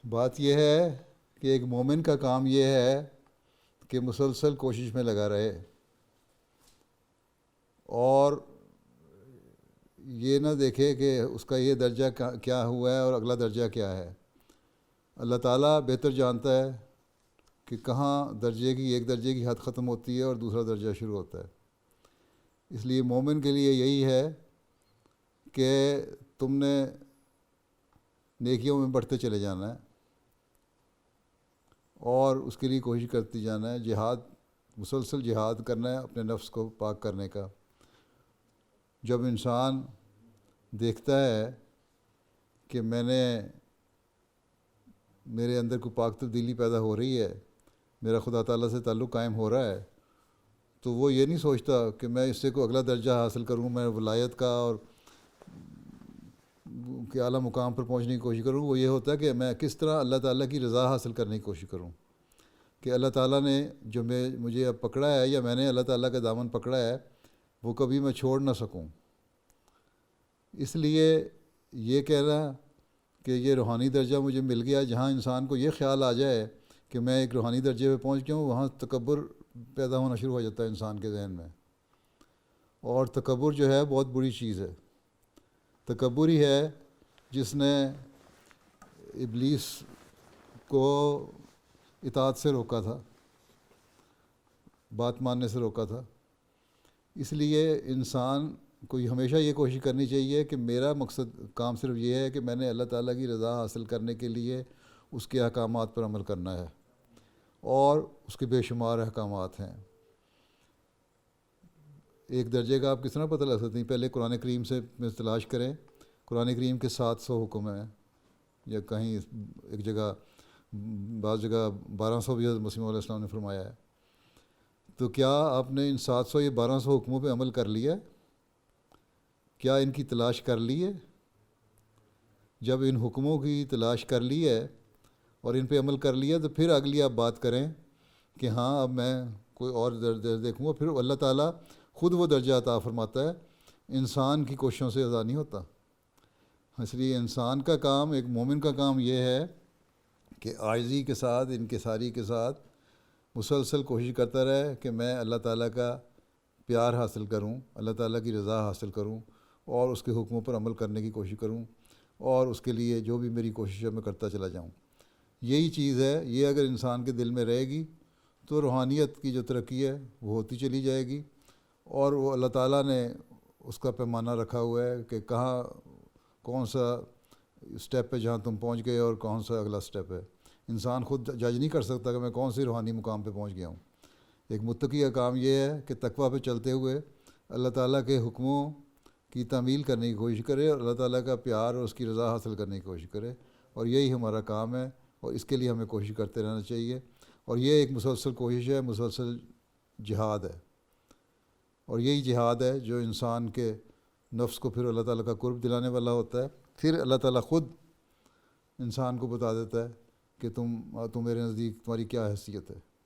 بات یہ ہے کہ ایک مومن کا کام یہ ہے کہ مسلسل کوشش میں لگا رہے اور یہ نہ دیکھے کہ اس کا یہ درجہ کیا ہوا ہے اور اگلا درجہ کیا ہے۔ اللہ تعالیٰ بہتر جانتا ہے کہ کہاں ایک درجے کی حد ختم ہوتی ہے اور دوسرا درجہ شروع ہوتا ہے۔ اس لیے مومن کے لیے یہی ہے کہ تم نے نیکیوں میں بڑھتے چلے جانا ہے اور اس کے لیے کوشش کرتی جانا ہے، مسلسل جہاد کرنا ہے اپنے نفس کو پاک کرنے کا۔ جب انسان دیکھتا ہے کہ میرے اندر کوئی پاک تبدیلی پیدا ہو رہی ہے، میرا خدا تعالیٰ سے تعلق قائم ہو رہا ہے، تو وہ یہ نہیں سوچتا کہ میں اس سے کوئی اگلا درجہ حاصل کروں، میں ولایت کا اور کہ اعلیٰ مقام پر پہنچنے کی کوشش کروں۔ وہ یہ ہوتا ہے کہ میں کس طرح اللہ تعالیٰ کی رضا حاصل کرنے کی کوشش کروں، کہ اللہ تعالیٰ نے جو مجھے اب پکڑا ہے یا میں نے اللہ تعالیٰ کا دامن پکڑا ہے وہ کبھی میں چھوڑ نہ سکوں۔ اس لیے یہ کہنا کہ یہ روحانی درجہ مجھے مل گیا، جہاں انسان کو یہ خیال آ جائے کہ میں ایک روحانی درجے پہ پہنچ گیا ہوں، وہاں تکبر پیدا ہونا شروع ہو جاتا ہے انسان کے ذہن میں، اور تکبر جو ہے بہت بری چیز ہے۔ تکبر ہی ہے جس نے ابلیس کو اطاعت سے روکا تھا، بات ماننے سے روکا تھا۔ اس لیے انسان کو ہمیشہ یہ کوشش کرنی چاہیے کہ میرا کام صرف یہ ہے کہ میں نے اللہ تعالیٰ کی رضا حاصل کرنے کے لیے اس کے احکامات پر عمل کرنا ہے، اور اس کے بے شمار احکامات ہیں۔ ایک درجے کا آپ کس طرح پتہ لگ سکتے ہیں؟ پہلے قرآن کریم سے تلاش کریں۔ قرآن کریم کے 700 حکم ہیں، یا کہیں ایک جگہ بعض جگہ 1200 بھی حضرت مسیح علیہ السلام نے فرمایا ہے۔ تو کیا آپ نے ان 700 یا 1200 حکموں پہ عمل کر لیا؟ کیا ان کی تلاش کر لی ہے؟ جب ان حکموں کی تلاش کر لی ہے اور ان پہ عمل کر لیا تو پھر اگلی آپ بات کریں کہ ہاں اب میں کوئی اور درجہ دیکھوں گا۔ پھر اللہ تعالیٰ خود وہ درجہ عطا فرماتا ہے، انسان کی کوششوں سے عطا نہیں ہوتا۔ اس لیے انسان کا کام، ایک مومن کا کام یہ ہے کہ عاجزی کے ساتھ، انکساری کے ساتھ مسلسل کوشش کرتا رہے کہ میں اللہ تعالیٰ کا پیار حاصل کروں، اللہ تعالیٰ کی رضا حاصل کروں، اور اس کے حکموں پر عمل کرنے کی کوشش کروں، اور اس کے لیے جو بھی میری کوشش ہے میں کرتا چلا جاؤں۔ یہی چیز ہے، یہ اگر انسان کے دل میں رہے گی تو روحانیت کی جو ترقی ہے وہ ہوتی چلی جائے گی، اور وہ اللہ تعالیٰ نے اس کا پیمانہ رکھا ہوا ہے کہ کون سا اسٹیپ ہے جہاں تم پہنچ گئے اور کون سا اگلا اسٹیپ ہے۔ انسان خود جج نہیں کر سکتا کہ میں کون سی روحانی مقام پہ پہنچ گیا ہوں۔ ایک متقی کا کام یہ ہے کہ تقویٰ پہ چلتے ہوئے اللہ تعالیٰ کے حکموں کی تعمیل کرنے کی کوشش کرے، اور اللہ تعالیٰ کا پیار اور اس کی رضا حاصل کرنے کی کوشش کرے، اور یہی ہمارا کام ہے، اور اس کے لیے ہمیں کوشش کرتے رہنا چاہیے۔ اور یہ ایک مسلسل کوشش ہے، مسلسل جہاد ہے، اور یہی جہاد ہے جو انسان کے نفس کو پھر اللہ تعالیٰ کا قرب دلانے والا ہوتا ہے۔ پھر اللہ تعالیٰ خود انسان کو بتا دیتا ہے کہ تم میرے نزدیک تمہاری کیا حیثیت ہے۔